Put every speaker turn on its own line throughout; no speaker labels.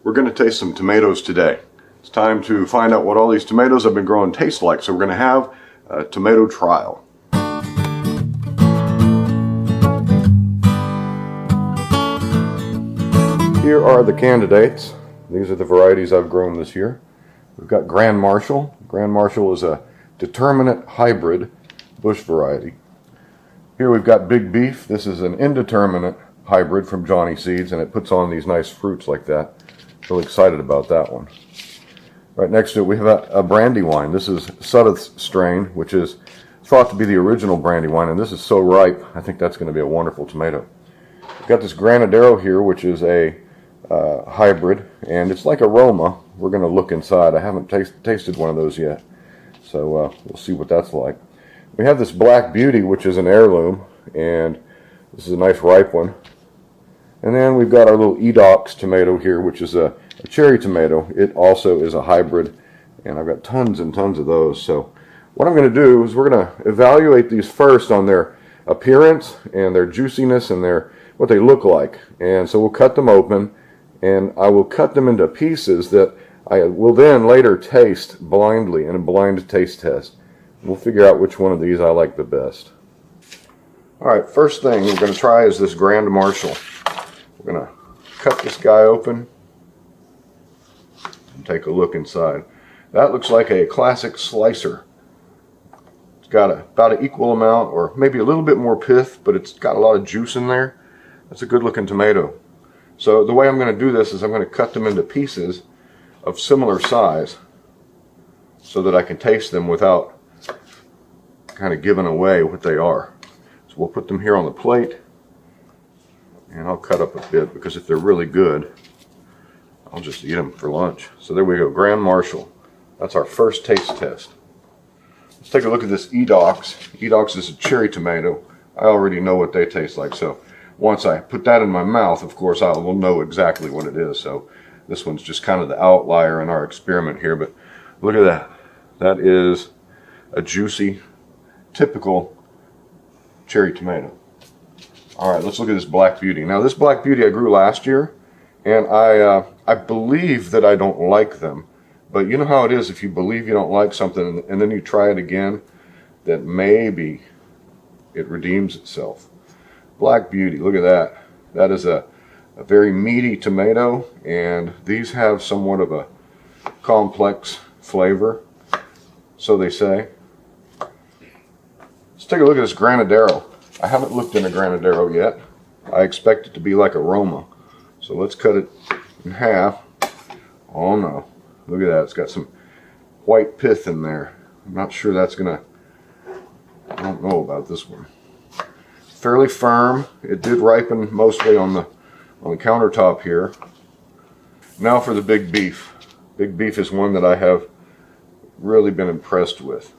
We're going to taste some tomatoes today. It's time to find out what all these tomatoes I've been growing taste like. So we're going to have a tomato trial. Here are the candidates. These are the varieties I've grown this year. We've got Grand Marshal. Grand Marshal is a determinate hybrid bush variety. Here we've got Big Beef. This is an indeterminate hybrid from Johnny Seeds, and it puts on these nice fruits like that. Really excited about that one. Right next to it we have a Brandywine. This is Suddath strain, which is thought to be the original Brandywine, and this is so ripe. I think that's going to be a wonderful tomato. We've got this Granadero here, which is a hybrid, and it's like a Roma. We're going to look inside. I haven't tasted one of those yet, so we'll see what that's like. We have this Black Beauty, which is an heirloom, and this is a nice ripe one. And then we've got our little Edox tomato here, which is a cherry tomato. It also is a hybrid, and I've got tons and tons of those. So what I'm going to do is we're going to evaluate these first on their appearance and their juiciness and what they look like. And so we'll cut them open, and I will cut them into pieces that I will then later taste blindly in a blind taste test. We'll figure out which one of these I like the best. Alright, first thing we're going to try is this Grand Marshal. We're going to cut this guy open and take a look inside. That looks like a classic slicer. It's got about an equal amount, or maybe a little bit more pith, but it's got a lot of juice in there. That's a good looking tomato. So the way I'm going to do this is I'm going to cut them into pieces of similar size so that I can taste them without kind of giving away what they are. So we'll put them here on the plate, and I'll cut up a bit because if they're really good, I'll just eat them for lunch. So there we go, Grand Marshal. That's our first taste test. Let's take a look at this Edox. Edox is a cherry tomato. I already know what they taste like, so once I put that in my mouth, of course, I will know exactly what it is. So this one's just kind of the outlier in our experiment here, but look at that. That is a juicy, typical cherry tomato. Alright, let's look at this Black Beauty. Now this Black Beauty I grew last year, and I believe that I don't like them. But you know how it is, if you believe you don't like something and then you try it again, that maybe it redeems itself. Black Beauty, look at that. That is a very meaty tomato, and these have somewhat of a complex flavor, so they say. Let's take a look at this Granadero. I haven't looked in a Granadero yet. I expect it to be like a Roma. So let's cut it in half. Oh no, look at that. It's got some white pith in there. I'm not sure that's gonna, I don't know about this one. Fairly firm. It did ripen mostly on the countertop here. Now for the Big Beef. Big Beef is one that I have really been impressed with.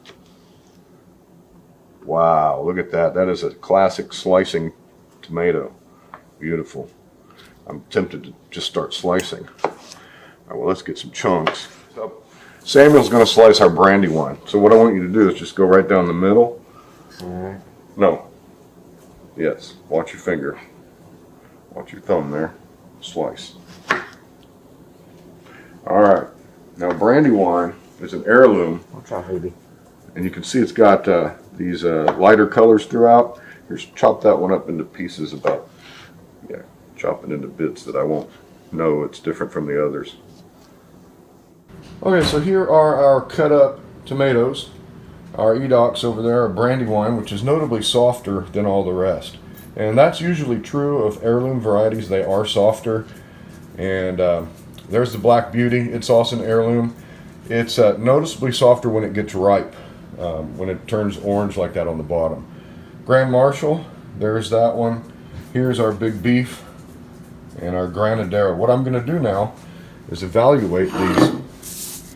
Wow, look at that. That is a classic slicing tomato. Beautiful. I'm tempted to just start slicing. All right, well, let's get some chunks. So, Samuel's going to slice our Brandywine. So what I want you to do is just go right down the middle. No. Yes, watch your finger. Watch your thumb there. Slice. Alright, now Brandywine is an heirloom.
Watch out, baby.
And you can see it's got these lighter colors throughout. Here's chop that one up into pieces about, yeah, chop it into bits that I won't know it's different from the others. Okay, so here are our cut up tomatoes. Our Edox over there, our Brandywine, which is notably softer than all the rest. And that's usually true of heirloom varieties. They are softer. And there's the Black Beauty. It's also an heirloom. It's noticeably softer when it gets ripe, when it turns orange like that on the bottom. Grand Marshal, there's that one. Here's our Big Beef and our Granadero. What I'm going to do now is evaluate these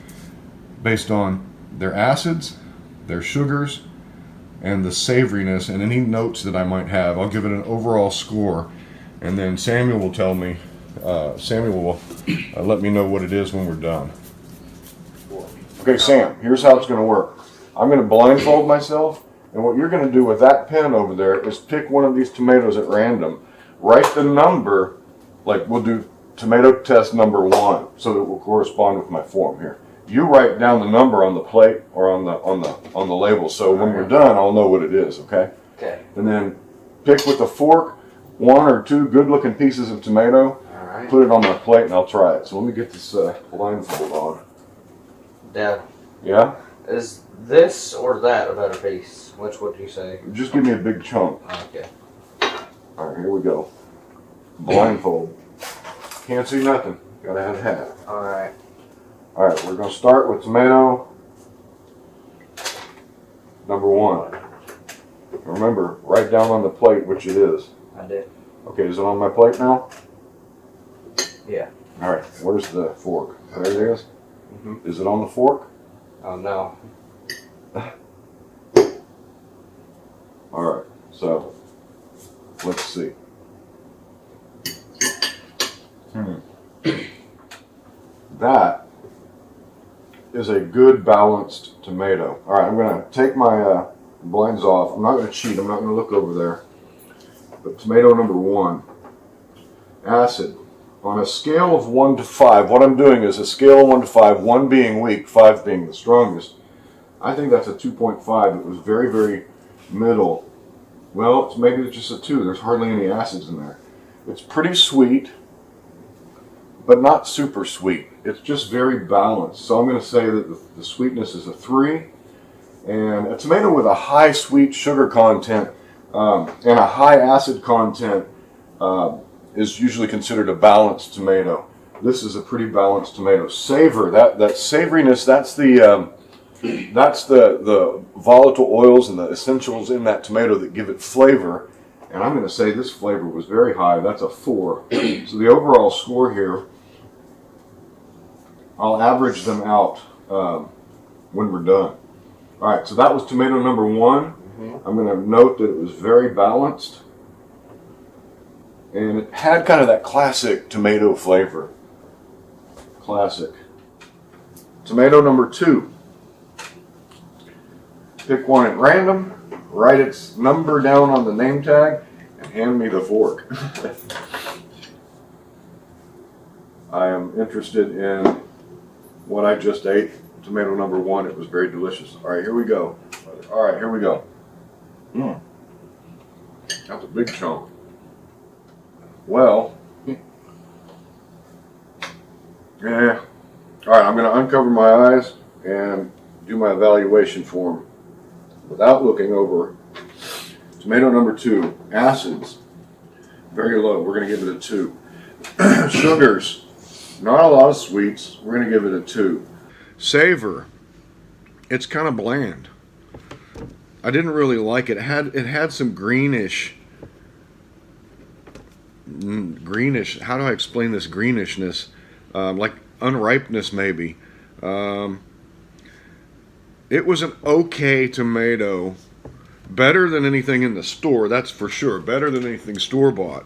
based on their acids, their sugars, and the savoriness, and any notes that I might have. I'll give it an overall score, and then Samuel will tell me, Samuel will let me know what it is when we're done. Okay, Sam, here's how it's going to work. I'm going to blindfold myself, and what you're going to do with that pen over there is pick one of these tomatoes at random. Write the number, like we'll do tomato test number 1, so that it will correspond with my form here. You write down the number on the plate or on the label, so when we're done, I'll know what it is. Okay.
Okay.
And then pick with a fork 1 or 2 good-looking pieces of tomato.
All right.
Put it on my plate, and I'll try it. So let me get this blindfold on.
Dad.
Yeah.
Is this or that a better piece? Which would you say?
Just give me a big chunk.
Okay.
All right, here we go. Blindfold. Can't see nothing. Gotta have a hat.
All right.
All right, we're gonna start with tomato number 1. Remember, write down on the plate which it is.
I did.
Okay, is it on my plate now?
Yeah.
All right, where's the fork? There it is.
Mm-hmm.
Is it on the fork?
Oh no.
All right, so let's see. That is a good balanced tomato. All right, I'm gonna take my blinds off. I'm not gonna cheat. I'm not gonna look over there. But tomato number 1, acid. On a scale of 1 to 5, what I'm doing is a scale of 1 to 5, 1 being weak, 5 being the strongest. I think that's a 2.5. It was very, very middle. Well, it's maybe just a 2. There's hardly any acids in there. It's pretty sweet, but not super sweet. It's just very balanced. So I'm going to say that the sweetness is a 3. And a tomato with a high sweet sugar content and a high acid content is usually considered a balanced tomato. This is a pretty balanced tomato. Savor, that savoriness, that's the volatile oils and the essentials in that tomato that give it flavor. And I'm going to say this flavor was very high. That's a 4. So the overall score here, I'll average them out when we're done. All right, so that was tomato number 1. Mm-hmm. I'm going to note that it was very balanced. And it had kind of that classic tomato flavor. Classic. Tomato number 2. Pick one at random, write its number down on the name tag, and hand me the fork. I am interested in what I just ate. Tomato number 1. It was very delicious. All right, here we go. All right, here we go. That's a big chunk. Well, yeah. All right, I'm going to uncover my eyes and do my evaluation form without looking over. Tomato number 2, acids, very low. We're going to give it a 2. Sugars, not a lot of sweets. We're going to give it a 2. Savor, it's kind of bland. I didn't really like it. It had some greenish. How do I explain this greenishness? Like unripeness, maybe. It was an okay tomato. Better than anything in the store, that's for sure. Better than anything store-bought.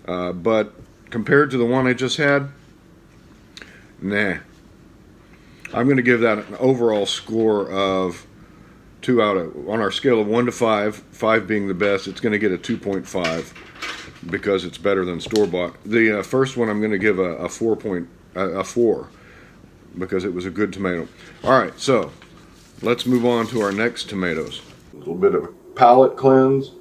But compared to the one I just had, nah. I'm going to give that an overall score of 2 out of, on our scale of 1 to 5, 5 being the best, it's going to get a 2.5 because it's better than store-bought. The first one I'm going to give a 4 because it was a good tomato. All right, so let's move on to our next tomatoes. A little bit of a palate cleanse.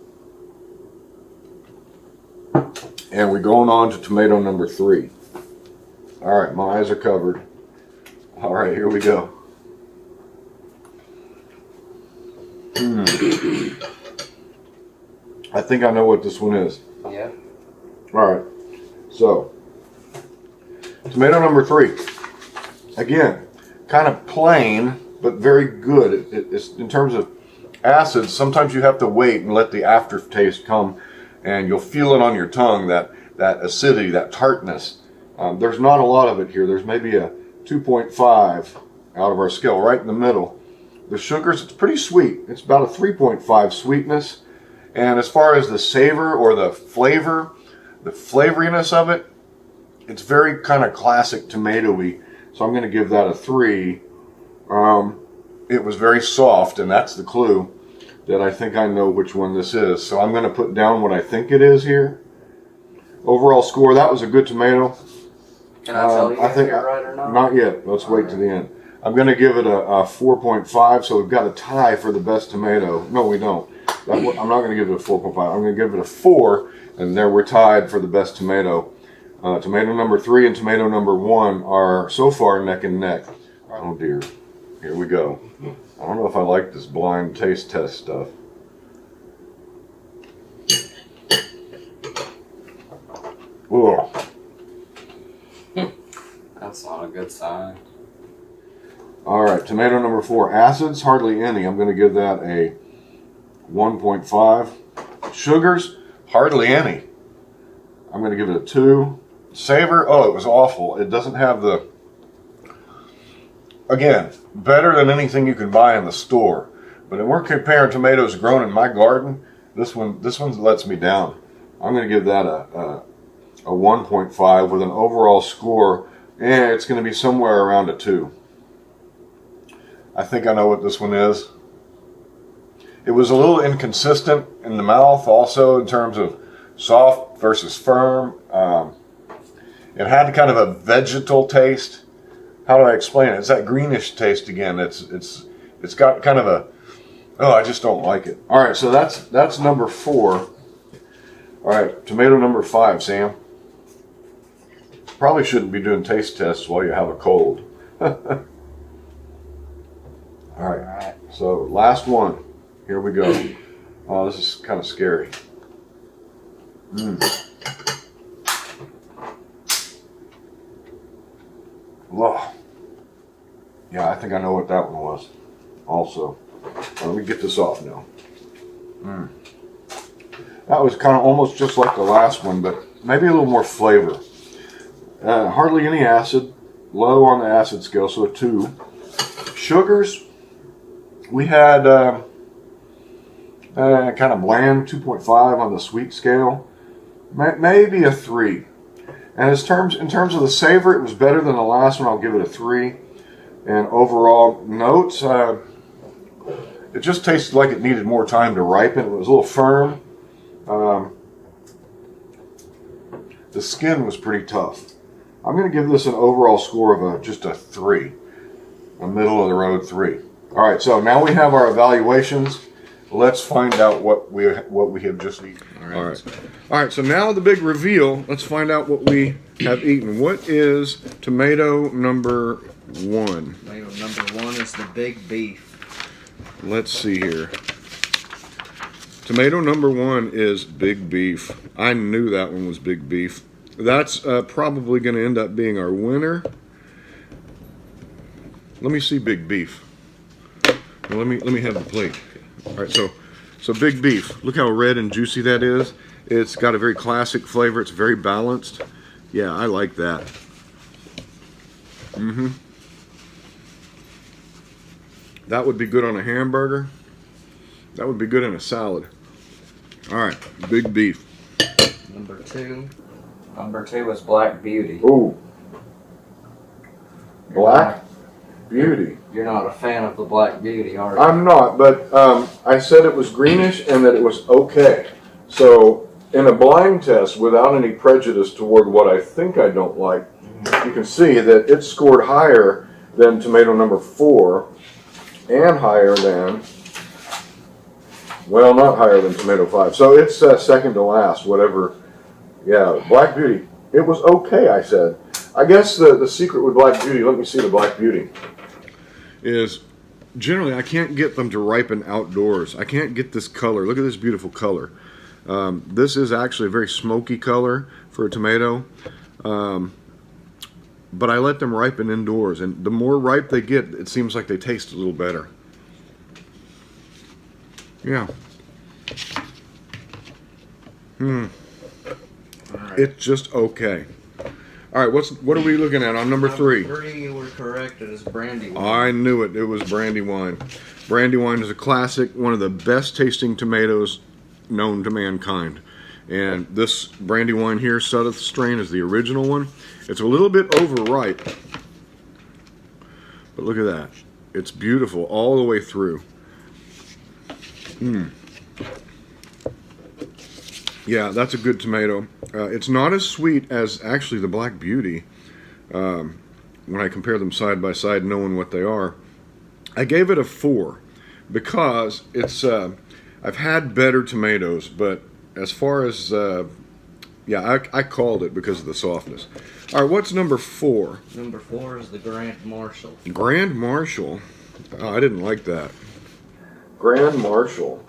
And we're going on to tomato number 3. All right, my eyes are covered. All right, here we go. I think I know what this one is.
Yeah.
All right, so tomato number 3. Again, kind of plain, but very good. It's in terms of acids. Sometimes you have to wait and let the aftertaste come, and you'll feel it on your tongue, that acidity, that tartness. There's not a lot of it here. There's maybe a 2.5 out of our scale, right in the middle. The sugars, it's pretty sweet. It's about a 3.5 sweetness. And as far as the savor or the flavor, the flavoriness of it, it's very kind of classic tomatoey. So I'm going to give that a 3. It was very soft, and that's the clue that I think I know which one this is. So I'm going to put down what I think it is here. Overall score, that was a good tomato.
Can I tell you
I
if
think
you're right or not?
Not yet. Let's wait to the end. I'm going to give it a 4.5, so we've got a tie for the best tomato. No, we don't. I'm not going to give it a 4.5. I'm going to give it a 4, and there we're tied for the best tomato. Tomato number 3 and tomato number 1 are so far neck and neck. Oh dear. Here we go. I don't know if I like this blind taste test stuff. Ugh.
That's not a good sign.
All right, tomato number 4, acids, hardly any. I'm going to give that a 1.5. Sugars, hardly any. I'm going to give it a 2. Savor, oh, it was awful. It doesn't have the, again, better than anything you can buy in the store. But when we're comparing tomatoes grown in my garden, this one lets me down. I'm going to give that a 1.5 with an overall score. It's going to be somewhere around a 2. I think I know what this one is. It was a little inconsistent in the mouth also in terms of soft versus firm. It had kind of a vegetal taste. How do I explain it? It's that greenish taste again. It's got kind of a, oh, I just don't like it. All right, so that's number 4. All right, tomato number 5, Sam. Probably shouldn't be doing taste tests while you have a cold. All right, so last one. Here we go. Oh, this is kind of scary. Oh. Yeah, I think I know what that one was also. Let me get this off now. That was kind of almost just like the last one, but maybe a little more flavor. Hardly any acid, low on the acid scale, so a 2. Sugars, we had kind of bland, 2.5 on the sweet scale, maybe a 3. And in terms of the savor, it was better than the last one. I'll give it a 3. And overall notes, it just tasted like it needed more time to ripen. It was a little firm. The skin was pretty tough. I'm going to give this an overall score of just a 3, a middle of the road 3. All right, so now we have our evaluations. Let's find out what we have just eaten. All right. So now the big reveal. Let's find out what we have eaten. What is tomato number 1?
Tomato number 1 is the big beef.
Let's see here. Tomato number 1 is big beef. I knew that one was big beef. That's probably going to end up being our winner. Let me see big beef. Well, let me have the plate. All right, so big beef. Look how red and juicy that is. It's got a very classic flavor. It's very balanced. Yeah, I like that. That would be good on a hamburger. That would be good in a salad. All right, big beef.
Number 2. Number 2 is Black Beauty.
Ooh. Black Beauty.
You're not a fan of the Black Beauty, are you?
I'm not, but I said it was greenish and that it was okay. So in a blind test, without any prejudice toward what I think I don't like, you can see that it scored higher than tomato number 4 and higher than, well, not higher than tomato 5. So it's second to last, whatever. Yeah, Black Beauty. It was okay, I said. I guess the secret with Black Beauty, let me see the Black Beauty, is generally I can't get them to ripen outdoors. I can't get this color. Look at this beautiful color. This is actually a very smoky color for a tomato. But I let them ripen indoors, and the more ripe they get, it seems like they taste a little better. Yeah. It's just okay. All right, what are we looking at on number 3?
Number 3, you were correct. It is Brandywine.
I knew it. It was Brandywine. Brandywine is a classic, one of the best tasting tomatoes known to mankind. And this Brandywine here, Suddath strain, is the original one. It's a little bit overripe, but look at that. It's beautiful all the way through. Yeah, that's a good tomato. It's not as sweet as actually the Black Beauty. when I compare them side by side, knowing what they are. I gave it a 4 because it's I've had better tomatoes, but as far as yeah, I called it because of the softness. All right, what's number 4?
Number 4 is the Grand Marshal.
Grand Marshal. Oh, I didn't like that. Grand Marshal.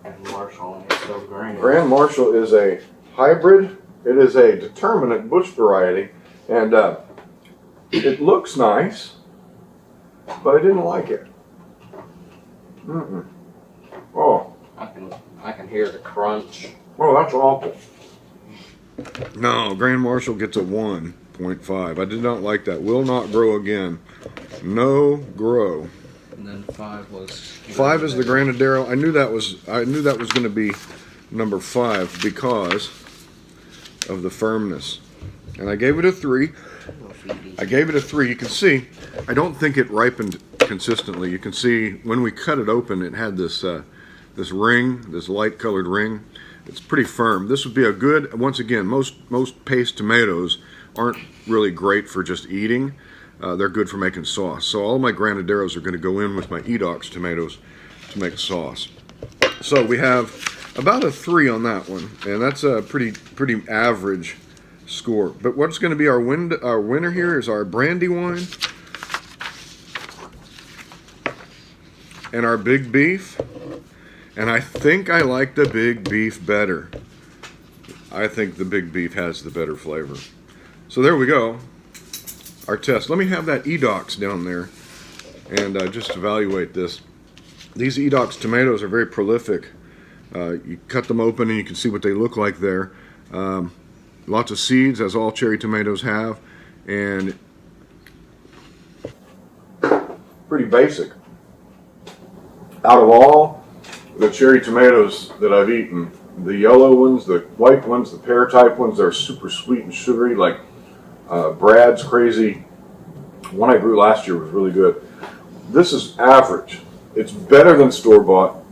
And Marshal is so grand.
Grand Marshal is a hybrid. It is a determinate bush variety, and it looks nice, but I didn't like it. Oh.
I can hear the crunch.
Oh, that's awful. No, Grand Marshal gets a 1.5. I did not like that. Will not grow again. No grow.
And then 5 was.
5 is the Granadero. I knew that was going to be number 5 because of the firmness. And I gave it a 3. I gave it a 3. You can see, I don't think it ripened consistently. You can see when we cut it open, it had this this ring, this light colored ring. It's pretty firm. This would be a good, once again, most paste tomatoes aren't really great for just eating. They're good for making sauce. So all my Granaderos are going to go in with my Edox tomatoes to make sauce. So we have about a 3 on that one, and that's a pretty average score. But what's going to be our winner here is our Brandywine and our Big Beef. And I think I like the Big Beef better. I think the Big Beef has the better flavor. So there we go. Our test. Let me have that Edox down there and just evaluate this. These Edox tomatoes are very prolific. You cut them open and you can see what they look like there. Lots of seeds, as all cherry tomatoes have, and pretty basic. Out of all the cherry tomatoes that I've eaten, the yellow ones, the white ones, the pear type ones, they're super sweet and sugary, like Brad's crazy one I grew last year was really good. This is average. It's better than store-bought.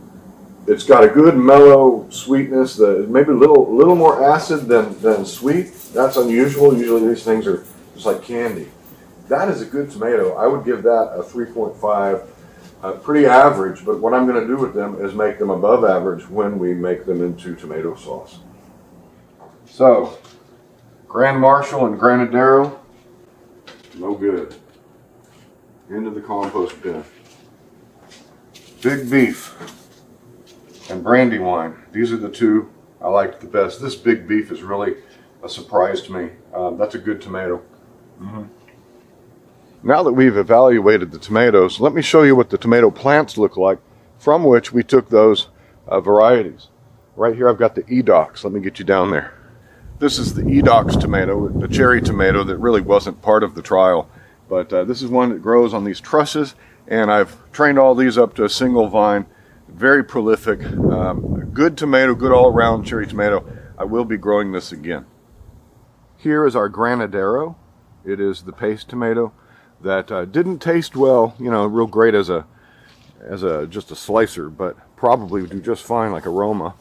It's got a good mellow sweetness, maybe a little more acid than sweet. That's unusual. Usually these things are just like candy. That is a good tomato. I would give that a 3.5. Pretty average, but what I'm going to do with them is make them above average when we make them into tomato sauce. So, Grand Marshal and Granadero, no good. Into the compost bin. Big Beef and Brandywine. These are the two I liked the best. This Big Beef is really a surprise to me. That's a good tomato. Now that we've evaluated the tomatoes, let me show you what the tomato plants look like from which we took those varieties. Right here I've got the Edox. Let me get you down there. This is the Edox tomato, the cherry tomato that really wasn't part of the trial. But this is one that grows on these trusses, and I've trained all these up to a single vine. Very prolific, good tomato, good all-around cherry tomato. I will be growing this again. Here is our Granadero. It is the paste tomato that didn't taste well, you know, real great as just a slicer, but probably would do just fine like aroma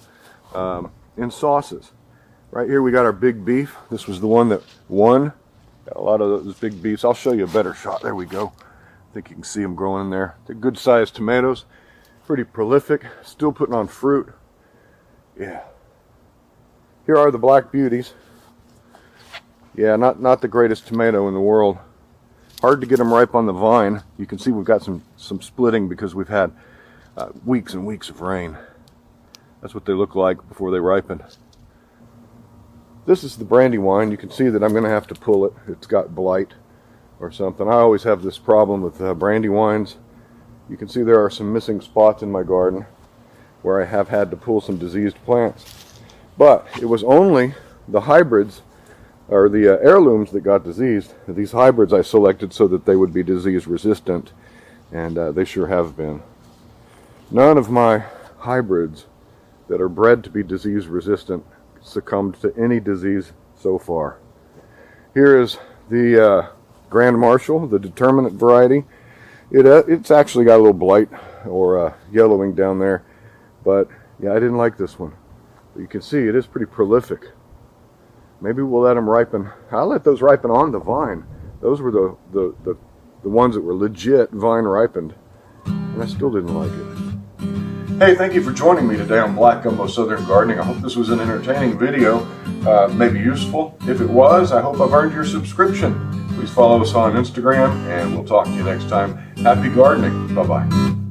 in sauces. Right here we got our Big Beef. This was the one that won. Got a lot of those big beefs. I'll show you a better shot. There we go. I think you can see them growing in there. They're good sized tomatoes. Pretty prolific. Still putting on fruit. Yeah. Here are the Black Beauties. Yeah, not the greatest tomato in the world. Hard to get them ripe on the vine. You can see we've got some splitting because we've had weeks and weeks of rain. That's what they look like before they ripen. This is the Brandywine. You can see that I'm going to have to pull it. It's got blight or something. I always have this problem with Brandywines. You can see there are some missing spots in my garden where I have had to pull some diseased plants. But it was only the hybrids or the heirlooms that got diseased. These hybrids I selected so that they would be disease resistant, and they sure have been. None of my hybrids that are bred to be disease resistant succumbed to any disease so far. Here is the Grand Marshal, the determinate variety. It's actually got a little blight or yellowing down there, but yeah, I didn't like this one. But you can see it is pretty prolific. maybe we'll let them ripen. I let those ripen on the vine. Those were the ones that were legit vine ripened, and I still didn't like it. Hey, thank you for joining me today on Black Gumbo Southern Gardening. I hope this was an entertaining video, maybe useful. If it was, I hope I've earned your subscription. Please follow us on Instagram, and we'll talk to you next time. Happy gardening. Bye-bye.